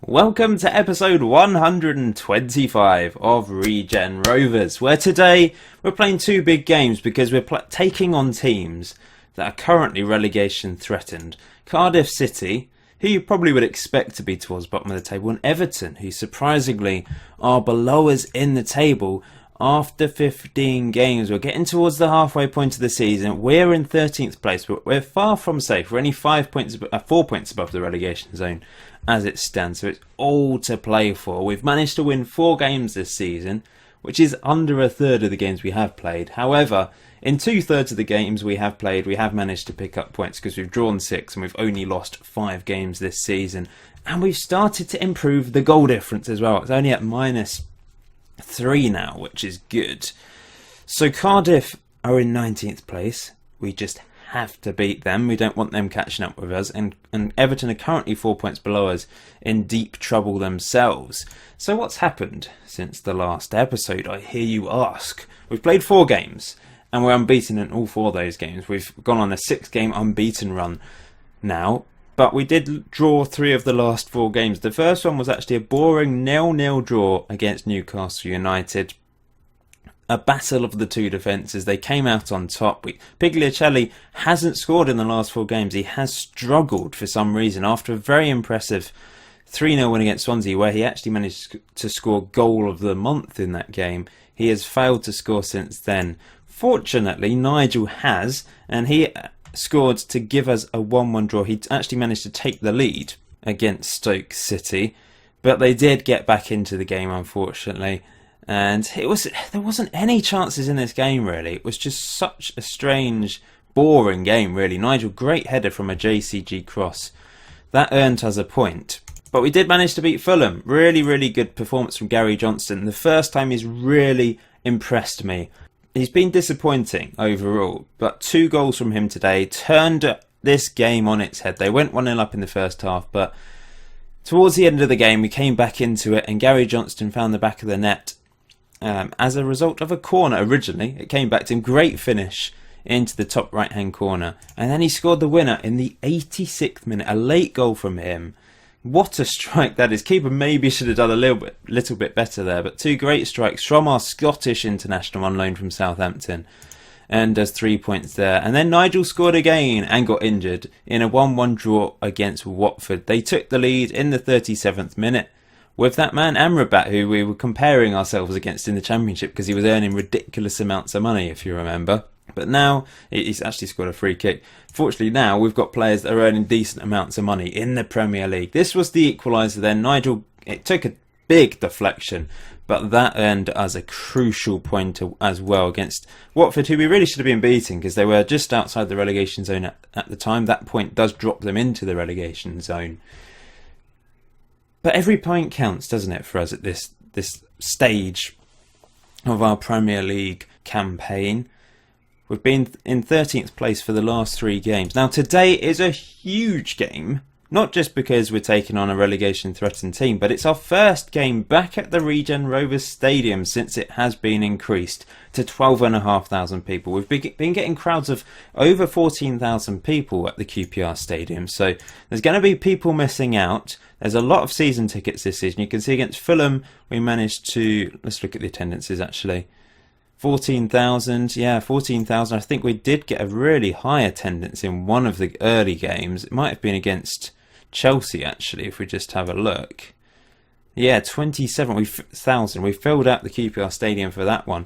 Welcome to episode 125 of Regen Rovers, where today we're playing two big games because we're taking on teams that are currently relegation threatened. Cardiff City, who you probably would expect to be towards the bottom of the table, and Everton, who surprisingly are below us in the table after 15 games. We're getting towards the halfway point of the season. We're in 13th place, but we're far from safe. We're only 4 points above the relegation zone as it stands, so it's all to play for. We've managed to win 4 games this season, which is under a third of the games we have played. However, in 2/3 of the games we have played, we have managed to pick up points because we've drawn 6 and we've only lost 5 games this season. And we've started to improve the goal difference as well. It's only at -3 now, which is good. So Cardiff are in 19th place. We just have to beat them. We don't want them catching up with us. And Everton are currently 4 points below us, in deep trouble themselves. So what's happened since the last episode, I hear you ask? We've played 4 games and we're unbeaten in all 4 of those games. We've gone on a 6-game unbeaten run now. But we did draw 3 of the last 4 games. The first one was actually a boring 0-0 draw against Newcastle United. A battle of the two defences. They came out on top. Pigliuccelli hasn't scored in the last 4 games. He has struggled for some reason after a very impressive 3-0 win against Swansea, where he actually managed to score goal of the month in that game. He has failed to score since then. Fortunately, Nigel has, and he scored to give us a 1-1 draw. He actually managed to take the lead against Stoke City, but they did get back into the game, unfortunately. And there wasn't any chances in this game, really. It was just such a strange, boring game, really. Nigel, great header from a JCG cross. That earned us a point. But we did manage to beat Fulham. Really, really good performance from Gary Johnson. The first time he's really impressed me. He's been disappointing overall, but 2 goals from him today turned this game on its head. They went 1-0 up in the first half, but towards the end of the game we came back into it and Gary Johnston found the back of the net as a result of a corner. Originally it came back to him, great finish into the top right hand corner, and then he scored the winner in the 86th minute, a late goal from him. What a strike that is. Keeper maybe should have done a little bit better there, but 2 great strikes from our Scottish international on loan from Southampton, and does 3 points there. And then Nigel scored again and got injured in a 1-1 draw against Watford. They took the lead in the 37th minute with that man Amrabat, who we were comparing ourselves against in the Championship because he was earning ridiculous amounts of money, if you remember. But now he's actually scored a free kick. Fortunately, now we've got players that are earning decent amounts of money in the Premier League. This was the equaliser then. Nigel, it took a big deflection, but that earned us a crucial point as well against Watford, who we really should have been beating because they were just outside the relegation zone at the time. That point does drop them into the relegation zone. But every point counts, doesn't it, for us at this stage of our Premier League campaign. We've been in 13th place for the last 3 games. Now today is a huge game, not just because we're taking on a relegation threatened team, but it's our first game back at the Regen Rovers Stadium since it has been increased to 12,500 people. We've been getting crowds of over 14,000 people at the QPR Stadium, so there's going to be people missing out. There's a lot of season tickets this season. You can see against Fulham we managed to, let's look at the attendances actually. 14,000, yeah, 14,000. I think we did get a really high attendance in one of the early games. It might have been against Chelsea, actually, if we just have a look. Yeah, 27,000. We filled out the QPR Stadium for that one.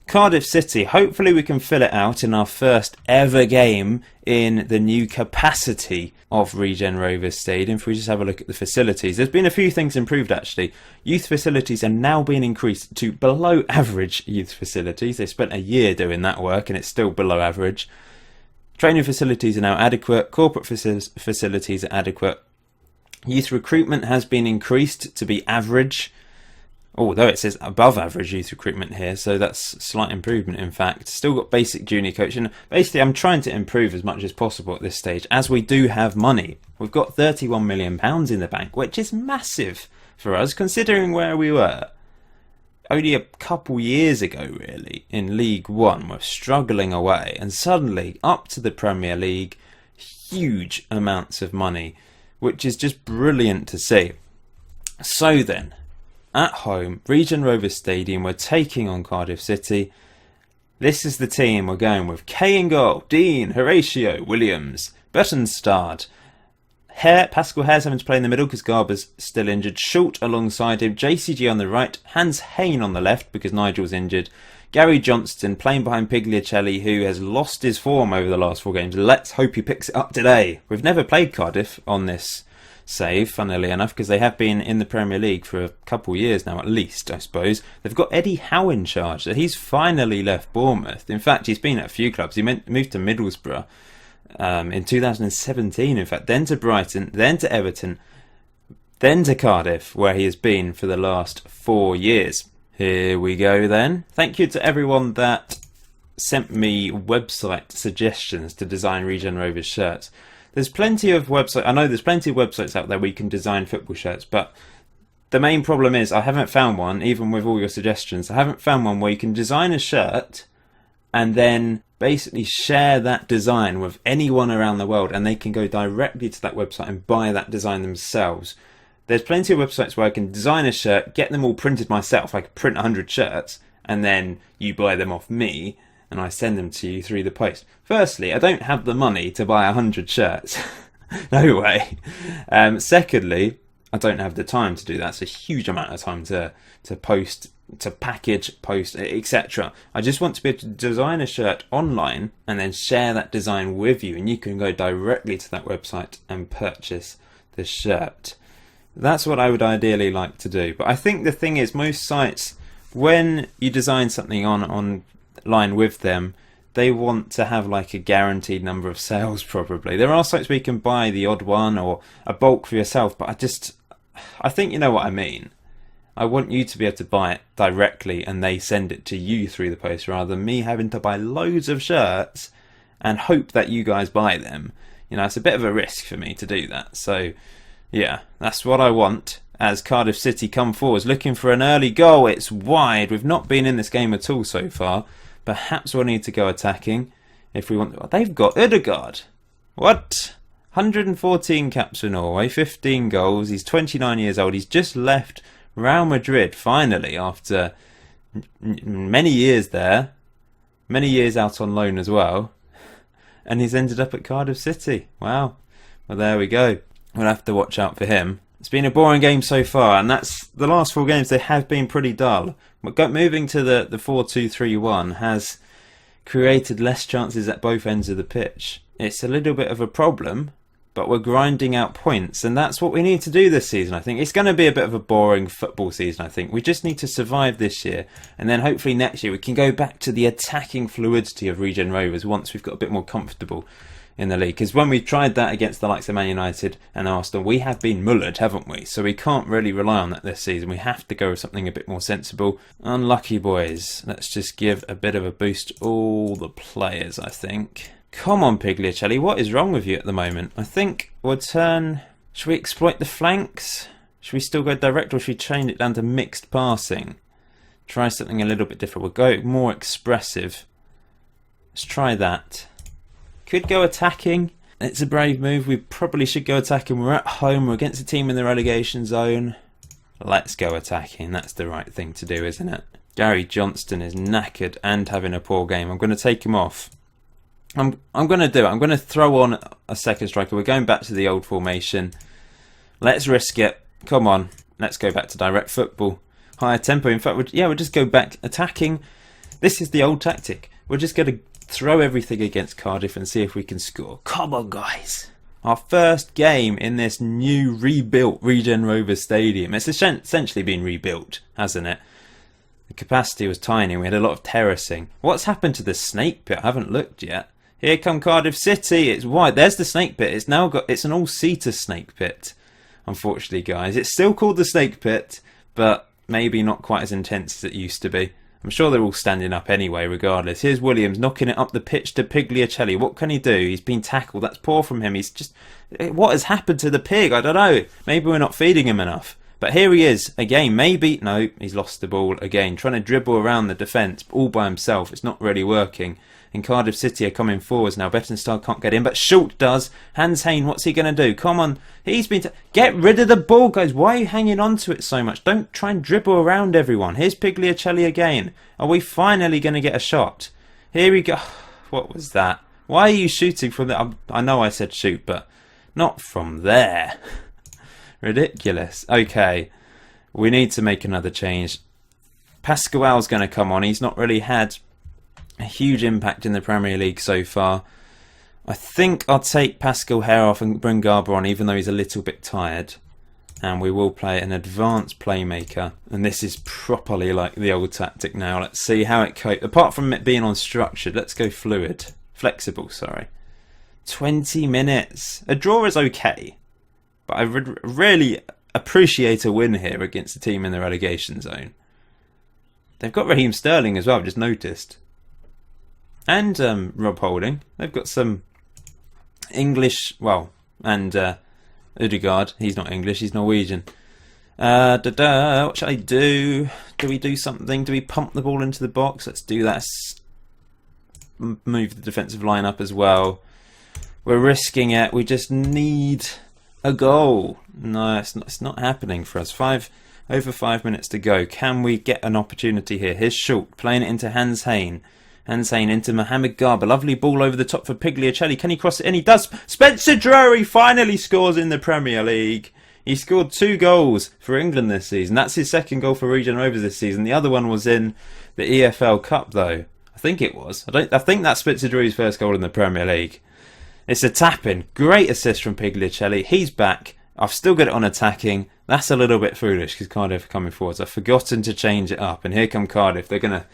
Cardiff City, hopefully we can fill it out in our first ever game in the new capacity of Regen Rovers Stadium. If we just have a look at the facilities, there's been a few things improved actually. Youth facilities are now being increased to below average youth facilities. They spent a year doing that work and it's still below average. Training facilities are now adequate. Corporate facilities are adequate. Youth recruitment has been increased to be average, although it says above average youth recruitment here, so that's a slight improvement in fact. Still got basic junior coaching. Basically I'm trying to improve as much as possible at this stage, as we do have money. We've got £31 million in the bank, which is massive for us considering where we were only a couple years ago really in League One. We're struggling away and suddenly up to the Premier League, huge amounts of money, which is just brilliant to see. So then, at home, Regen Rovers Stadium, we're taking on Cardiff City. This is the team we're going with. Kay in goal, Dean, Horatio, Williams, Buttonstad. Pascal Hare's having to play in the middle because Garber's still injured. Schultz alongside him, JCG on the right, Hans Hayne on the left because Nigel's injured. Gary Johnston playing behind Pigliacelli, who has lost his form over the last 4 games. Let's hope he picks it up today. We've never played Cardiff on this save, funnily enough, because they have been in the Premier League for a couple of years now, at least, I suppose. They've got Eddie Howe in charge, so he's finally left Bournemouth. In fact, he's been at a few clubs. He moved to Middlesbrough in 2017, in fact, then to Brighton, then to Everton, then to Cardiff, where he has been for the last 4 years. Here we go then. Thank you to everyone that sent me website suggestions to design Regen Rovers shirts. There's plenty of websites. I know there's plenty of websites out there where you can design football shirts, but the main problem is I haven't found one, even with all your suggestions. I haven't found one where you can design a shirt and then basically share that design with anyone around the world, and they can go directly to that website and buy that design themselves. There's plenty of websites where I can design a shirt, get them all printed myself. I could print 100 shirts, and then you buy them off me, and I send them to you through the post. Firstly, I don't have the money to buy 100 shirts. No way. Secondly, I don't have the time to do that. It's a huge amount of time to post, to package, post, etc. I just want to be able to design a shirt online and then share that design with you, and you can go directly to that website and purchase the shirt. That's what I would ideally like to do. But I think the thing is, most sites, when you design something online with them, they want to have like a guaranteed number of sales probably. There are sites where you can buy the odd one or a bulk for yourself, but I think you know what I mean. I want you to be able to buy it directly and they send it to you through the post, rather than me having to buy loads of shirts and hope that you guys buy them. You know, it's a bit of a risk for me to do that. So yeah, that's what I want. As Cardiff City come forwards looking for an early goal. It's wide. We've not been in this game at all so far. Perhaps we'll need to go attacking if we want. They've got Ødegaard. What? 114 caps for Norway, 15 goals. He's 29 years old. He's just left Real Madrid finally after many years there. Many years out on loan as well. And he's ended up at Cardiff City. Wow. Well, there we go. We'll have to watch out for him. It's been a boring game so far, and that's the last 4 games. They have been pretty dull. But moving to the 4-2-3-1 has created less chances at both ends of the pitch. It's a little bit of a problem, but we're grinding out points, and that's what we need to do this season, I think. It's going to be a bit of a boring football season, I think. We just need to survive this year, and then hopefully next year we can go back to the attacking fluidity of Regen Rovers once we've got a bit more comfortable in the league. Because when we tried that against the likes of Man United and Arsenal, we have been mullered, haven't we? So we can't really rely on that this season. We have to go with something a bit more sensible. Unlucky boys. Let's just give a bit of a boost to all the players, I think. Come on, Pigliacelli, what is wrong with you at the moment? I think we'll turn... Should we exploit the flanks? Should we still go direct, or should we change it down to mixed passing? Try something a little bit different. We'll go more expressive. Let's try that. Could go attacking. It's a brave move. We probably should go attacking. We're at home. We're against a team in the relegation zone. Let's go attacking. That's the right thing to do, isn't it? Gary Johnston is knackered and having a poor game. I'm going to take him off. I'm going to do it. I'm going to throw on a second striker. We're going back to the old formation. Let's risk it. Come on. Let's go back to direct football. Higher tempo. In fact, we'll just go back attacking. This is the old tactic. We're just going to throw everything against Cardiff and see if we can score. Come on, guys. Our first game in this new rebuilt Regen Rovers Stadium. It's essentially been rebuilt, hasn't it? The capacity was tiny. We had a lot of terracing. What's happened to the snake pit? I haven't looked yet. Here come Cardiff City. It's wide. There's the snake pit. It's an all-seater snake pit. Unfortunately, guys. It's still called the snake pit, but maybe not quite as intense as it used to be. I'm sure they're all standing up anyway, regardless. Here's Williams knocking it up the pitch to Pigliacelli. What can he do? He's been tackled. That's poor from him. He's just... What has happened to the pig? I don't know. Maybe we're not feeding him enough. But here he is again. Maybe... No, he's lost the ball again. Trying to dribble around the defence all by himself. It's not really working. and Cardiff City are coming forwards now. Bettenstar can't get in, but Schultz does. Hans Hayne, what's he going to do? Come on. He's been... Get rid of the ball, guys. Why are you hanging on to it so much? Don't try and dribble around everyone. Here's Pigliacelli again. Are we finally going to get a shot? Here we go. What was that? Why are you shooting from there? I know I said shoot, but not from there. Ridiculous. Okay. We need to make another change. Pascal's going to come on. He's not really had a huge impact in the Premier League so far. I think I'll take Pascal Hair off and bring Garber on, even though he's a little bit tired. And we will play an advanced playmaker. And this is properly like the old tactic now. Let's see how it copes. Apart from it being unstructured, let's go fluid. Flexible, sorry. 20 minutes. A draw is okay. But I would really appreciate a win here against a team in the relegation zone. They've got Raheem Sterling as well, I've just noticed. And Rob Holding. They've got some English, well, and Ødegaard. He's not English, he's Norwegian. What should I do? Do we do something? Do we pump the ball into the box? Let's do that. Move the defensive line up as well. We're risking it. We just need a goal. No, it's not happening for us. Over 5 minutes to go. Can we get an opportunity here? Here's Schultz playing it into Hans Hayne. Hans Hayne into Mohamed Garber. Lovely ball over the top for Pigliacelli. Can he cross it in? He does. Spencer Drury finally scores in the Premier League. He scored 2 goals for England this season. That's his second goal for Regen Rovers this season. The other one was in the EFL Cup, though. I think it was. I think that's Spencer Drury's first goal in the Premier League. It's a tap-in. Great assist from Pigliacelli. He's back. I've still got it on attacking. That's a little bit foolish because Cardiff are coming forwards. I've forgotten to change it up, and here come Cardiff. They're gonna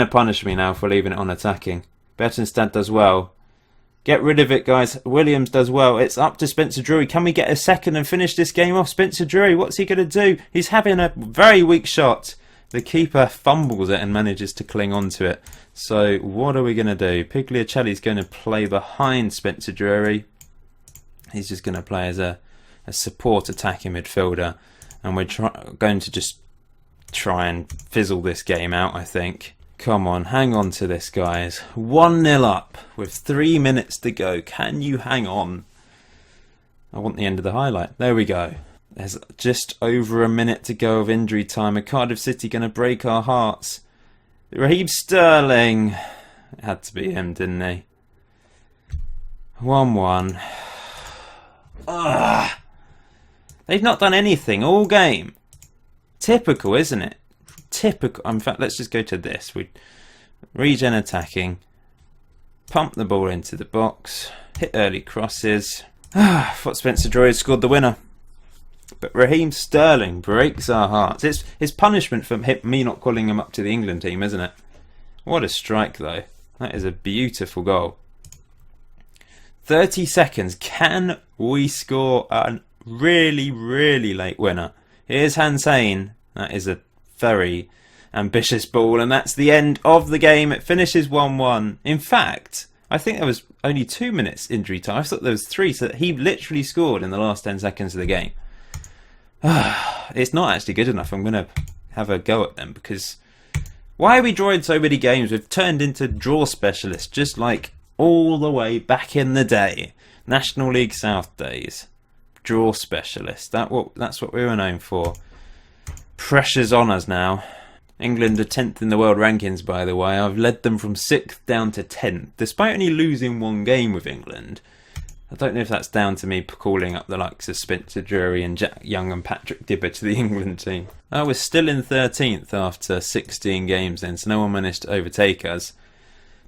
punish me now for leaving it on attacking. Bettenstad does well. Get rid of it, guys. Williams does well. It's up to Spencer Drury. Can we get a second and finish this game off? Spencer Drury, what's he going to do? He's having a very weak shot. The keeper fumbles it and manages to cling on to it. So what are we going to do? Pigliacelli's going to play behind Spencer Drury. He's just going to play as a support attacking midfielder. And we're going to just try and fizzle this game out, I think. Come on, hang on to this, guys. 1-0 up with 3 minutes to go. Can you hang on? I want the end of the highlight. There we go. There's just over a minute to go of injury time. Are Cardiff City going to break our hearts? Raheem Sterling. It had to be him, didn't he? 1-1. Ugh. They've not done anything all game. Typical, isn't it? Typical. In fact, let's just go to this. We regen attacking. Pump the ball into the box. Hit early crosses. I thought Spencer Drury scored the winner. But Raheem Sterling breaks our hearts. It's his punishment for me not calling him up to the England team, isn't it? What a strike, though. That is a beautiful goal. 30 seconds. Can we score a really, really late winner? Here's Hans Hayne. That is a very ambitious ball, and that's the end of the game. It finishes 1-1. In fact, I think there was only 2 minutes injury time. I thought there was 3, so he literally scored in the last 10 seconds of the game. It's not actually good enough. I'm going to have a go at them, because why are we drawing so many games? We've turned into draw specialists, just like all the way back in the day. National League South days. Draw specialists. That's what we were known for. Pressure's on us now. England are 10th in the world rankings, by the way. I've led them from 6th down to 10th, despite only losing 1 game with England. I don't know if that's down to me calling up the likes of Spencer Drury and Jack Young and Patrick Dibber to the England team. Oh, we're still in 13th after 16 games then, so no one managed to overtake us.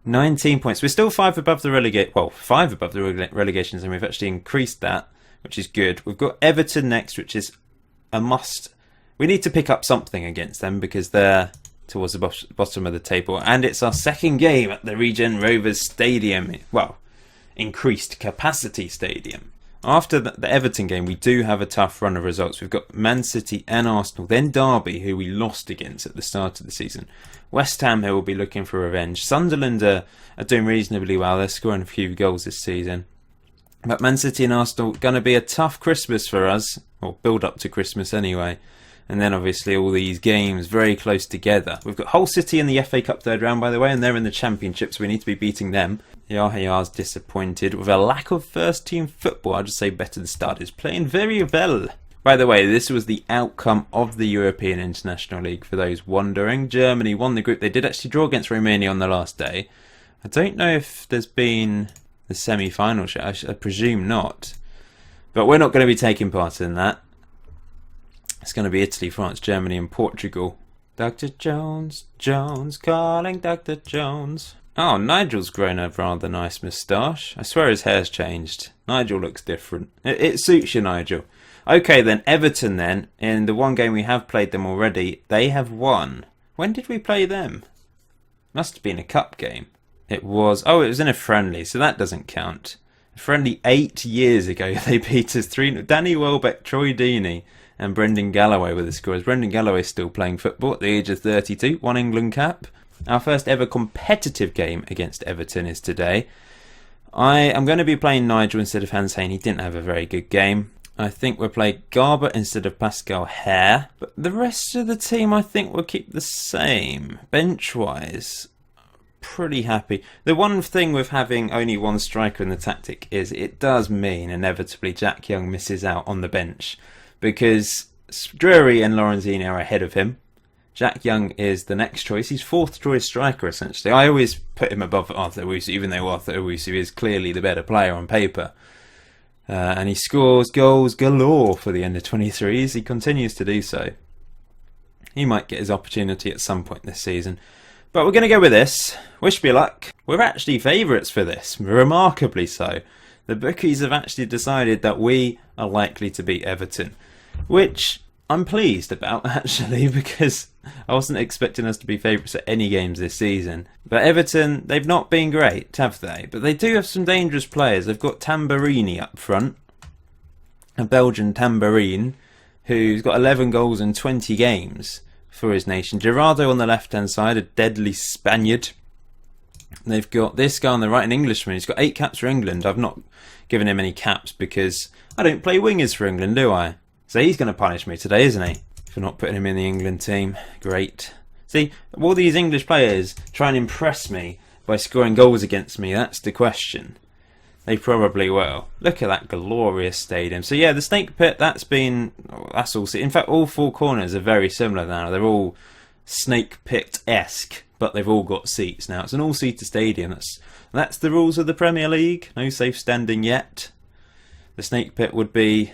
19 points. We're still 5 above the relegations, and we've actually increased that, which is good. We've got Everton next, which is a must. We need to pick up something against them because they're towards the bottom of the table. And it's our second game at the Regen Rovers Stadium. Well, increased capacity stadium. After the Everton game, we do have a tough run of results. We've got Man City and Arsenal, then Derby, who we lost against at the start of the season. West Ham, who will be looking for revenge. Sunderland are doing reasonably well. They're scoring a few goals this season. But Man City and Arsenal, going to be a tough Christmas for us. Or build up to Christmas anyway. And then obviously all these games very close together. We've got Hull City in the FA Cup third round, by the way, and they're in the Championship, so we need to be beating them. Yahaya's disappointed with a lack of first team football. I'd just say better the start is playing very well. By the way, this was the outcome of the European International League, for those wondering. Germany won the group. They did actually draw against Romania on the last day. I don't know if there's been the semi-final shot. I presume not. But we're not going to be taking part in that. It's going to be Italy, France, Germany and Portugal. Dr. Jones, Jones, calling Dr. Jones. Oh, Nigel's grown a rather nice moustache. I swear his hair's changed. Nigel looks different. It suits you, Nigel. Okay then, Everton then. In the one game we have played them already, they have won. When did we play them? Must have been a cup game. It was in a friendly, so that doesn't count. A friendly 8 years ago, they beat us 3-0. Danny Welbeck, Troy Deeney and Brendan Galloway were the scorers. Brendan Galloway still playing football at the age of 32, one England cap. Our first ever competitive game against Everton is today. I am going to be playing Nigel instead of Hans Hayne. He didn't have a very good game. I think we'll play Garber instead of Pascal Hare. But the rest of the team I think will keep the same. Bench-wise, pretty happy. The one thing with having only one striker in the tactic is it does mean inevitably Jack Young misses out on the bench. Because Drury and Lorenzini are ahead of him. Jack Young is the next choice. He's fourth choice striker, essentially. I always put him above Arthur Owusu, even though Arthur Owusu is clearly the better player on paper. And he scores goals galore for the under-23s. He continues to do so. He might get his opportunity at some point this season. But we're going to go with this. Wish me luck. We're actually favourites for this, remarkably so. The bookies have actually decided that we are likely to beat Everton, which I'm pleased about, actually, because I wasn't expecting us to be favourites at any games this season. But Everton, they've not been great, have they? But they do have some dangerous players. They've got Tamburini up front, a Belgian Tambourine, who's got 11 goals in 20 games for his nation. Gerardo on the left-hand side, a deadly Spaniard. They've got this guy on the right, an Englishman. He's got 8 caps for England. I've not given him any caps because I don't play wingers for England, do I? So he's going to punish me today, isn't he? For not putting him in the England team. Great. See, all these English players try and impress me by scoring goals against me. That's the question. They probably will. Look at that glorious stadium. So yeah, the Snake Pit, that's all. In fact, all 4 corners are very similar now. They're all Snake Pit-esque, but they've all got seats now. It's an all-seater stadium. That's the rules of the Premier League. No safe standing yet. The Snake Pit would be...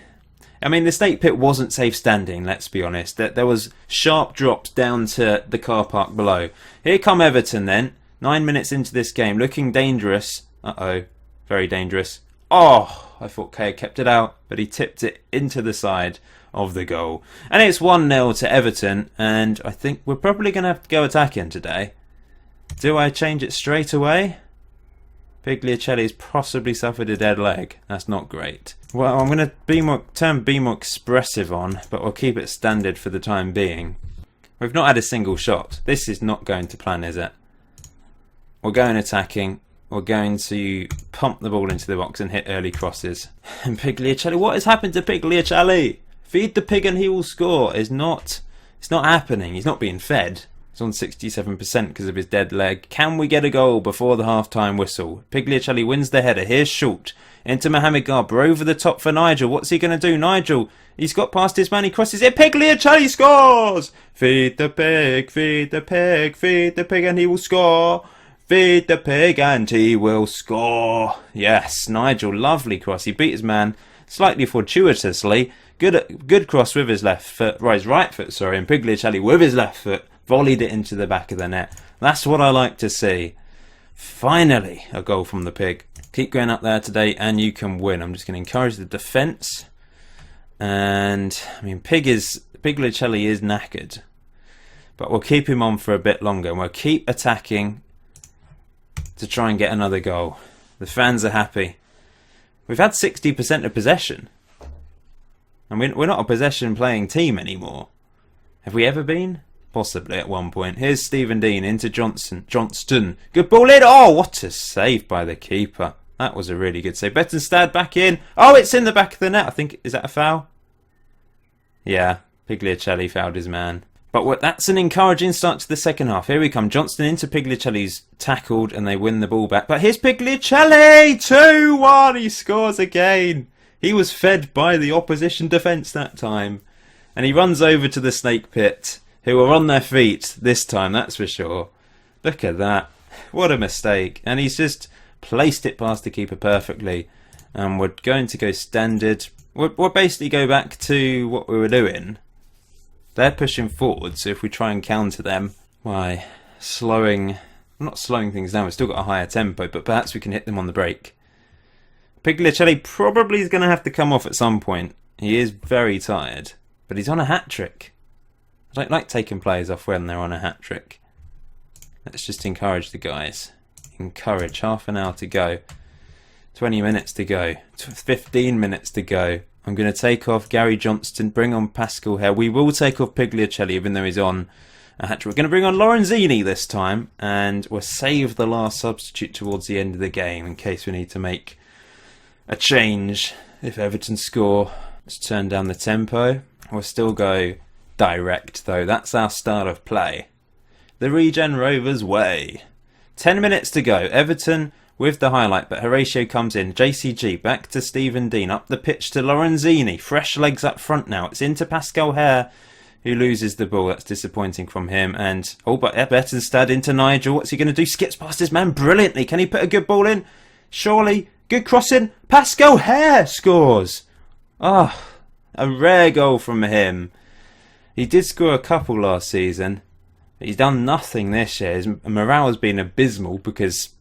the Snake Pit wasn't safe standing, let's be honest. There was sharp drops down to the car park below. Here come Everton then. 9 minutes into this game, looking dangerous. Uh-oh, very dangerous. Oh, I thought Kaya kept it out, but he tipped it into the side of the goal. And it's 1-0 to Everton, and I think we're probably going to have to go attacking today. Do I change it straight away? Pigliacelli's possibly suffered a dead leg. That's not great. Well, I'm going to be more expressive on, but we'll keep it standard for the time being. We've not had a single shot. This is not going to plan, is it? We're going attacking. We're going to pump the ball into the box and hit early crosses. And Pigliacelli, what has happened to Pigliacelli? Feed the pig and he will score. It's not happening. He's not being fed. He's on 67% because of his dead leg. Can we get a goal before the half-time whistle? Pigliacelli wins the header. Here's Schultz. Into Mohamed Garber. Over the top for Nigel. What's he going to do? Nigel. He's got past his man. He crosses it. Pigliacelli scores! Feed the pig. Feed the pig. Feed the pig and he will score. Feed the pig and he will score. Yes, Nigel. Lovely cross. He beat his man slightly fortuitously. Good cross with his left foot. His right foot, sorry. And Pigliacelli with his left foot volleyed it into the back of the net. That's what I like to see. Finally, a goal from the pig. Keep going up there today and you can win. I'm just going to encourage the defence. And, Pigliacelli is knackered. But we'll keep him on for a bit longer. And we'll keep attacking to try and get another goal. The fans are happy. We've had 60% of possession. And we're not a possession-playing team anymore. Have we ever been? Possibly at one point. Here's Stephen Dean into Johnston. Good ball in. Oh, what a save by the keeper. That was a really good save. Bettenstad back in. Oh, it's in the back of the net. I think, is that a foul? Yeah. Pigliuccelli fouled his man. But that's an encouraging start to the second half. Here we come. Johnston into Pigliuccelli's tackled and they win the ball back. But here's Pigliuccelli! 2-1! He scores again. He was fed by the opposition defence that time. And he runs over to the Snake Pit, who are on their feet this time, that's for sure. Look at that. What a mistake. And he's just placed it past the keeper perfectly. And we're going to go standard. We'll basically go back to what we were doing. They're pushing forward, so if we try and counter them, why, not slowing things down, we've still got a higher tempo, but perhaps we can hit them on the break. Pigliuccelli probably is going to have to come off at some point. He is very tired, but he's on a hat-trick. I don't like taking players off when they're on a hat-trick. Let's just encourage the guys. Encourage. Half an hour to go. 20 minutes to go. 15 minutes to go. I'm going to take off Gary Johnston, bring on Pascal Haire. We will take off Pigliuccelli, even though he's on a hat-trick. We're going to bring on Lorenzini this time, and we'll save the last substitute towards the end of the game in case we need to make a change if Everton score. Let's turn down the tempo. We'll still go direct, though. That's our style of play. The Regen Rovers way. 10 minutes to go. Everton with the highlight, but Horatio comes in. JCG back to Stephen Dean, up the pitch to Lorenzini. Fresh legs up front now. It's into Pascal Haire, who loses the ball. That's disappointing from him. And but Bettenstad into Nigel. What's he going to do? Skips past his man brilliantly. Can he put a good ball in? Surely. Good crossing. Pascal Haire scores. A rare goal from him. He did score a couple last season. But he's done nothing this year. His morale has been abysmal because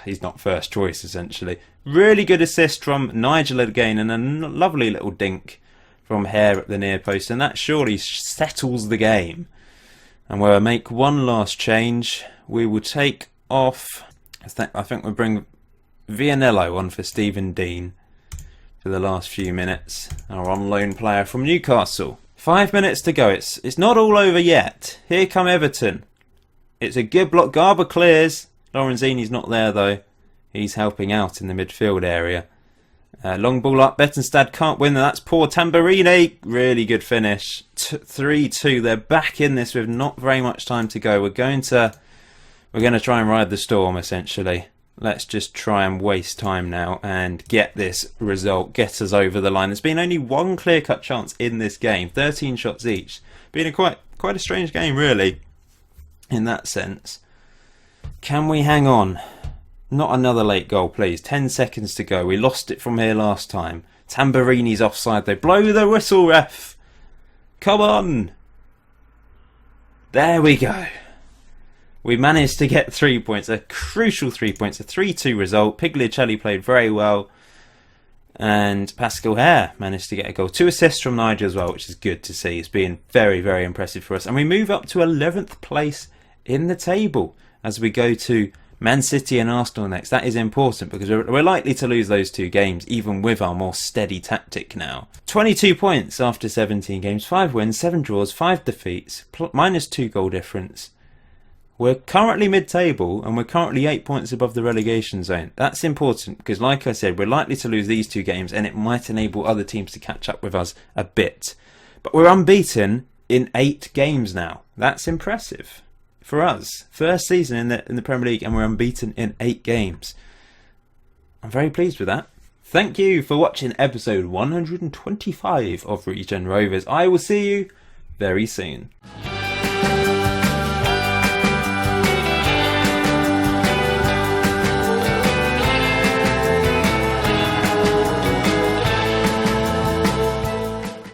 he's not first choice, essentially. Really good assist from Nigel again, and a lovely little dink from Haire at the near post, and that surely settles the game. And we'll make one last change. We will take off, I think we'll bring Vianello on for Stephen Dean for the last few minutes. Our on loan player from Newcastle. 5 minutes to go. It's not all over yet. Here come Everton. It's a good block. Garber clears. Lorenzini's not there though. He's helping out in the midfield area. Long ball up. Bettenstad can't win. That's poor. Tamburini. Really good finish. 3-2. They're back in this with not very much time to go. We're going to try and ride the storm essentially. Let's just try and waste time now and get this result. Get us over the line. There's been only one clear-cut chance in this game. 13 shots each. Been a quite a strange game really. In that sense. Can we hang on? Not another late goal, please. 10 seconds to go. We lost it from here last time. Tamburini's offside. They blow the whistle, ref. Come on. There we go. We managed to get 3 points. A crucial 3 points. A 3-2 result. Pigliuccelli played very well. And Pascal Haire managed to get a goal. 2 assists from Nigel as well, which is good to see. It's been very, very impressive for us. And we move up to 11th place in the table as we go to Man City and Arsenal next. That is important because we're likely to lose those 2 games, even with our more steady tactic now. 22 points after 17 games, 5 wins, 7 draws, 5 defeats, minus 2 goal difference. We're currently mid-table and we're currently 8 points above the relegation zone. That's important because, like I said, we're likely to lose these 2 games and it might enable other teams to catch up with us a bit. But we're unbeaten in 8 games now. That's impressive. For us, first season in the Premier League and we're unbeaten in 8 games. I'm very pleased with that. Thank you for watching episode 125 of Regen Rovers. I will see you very soon.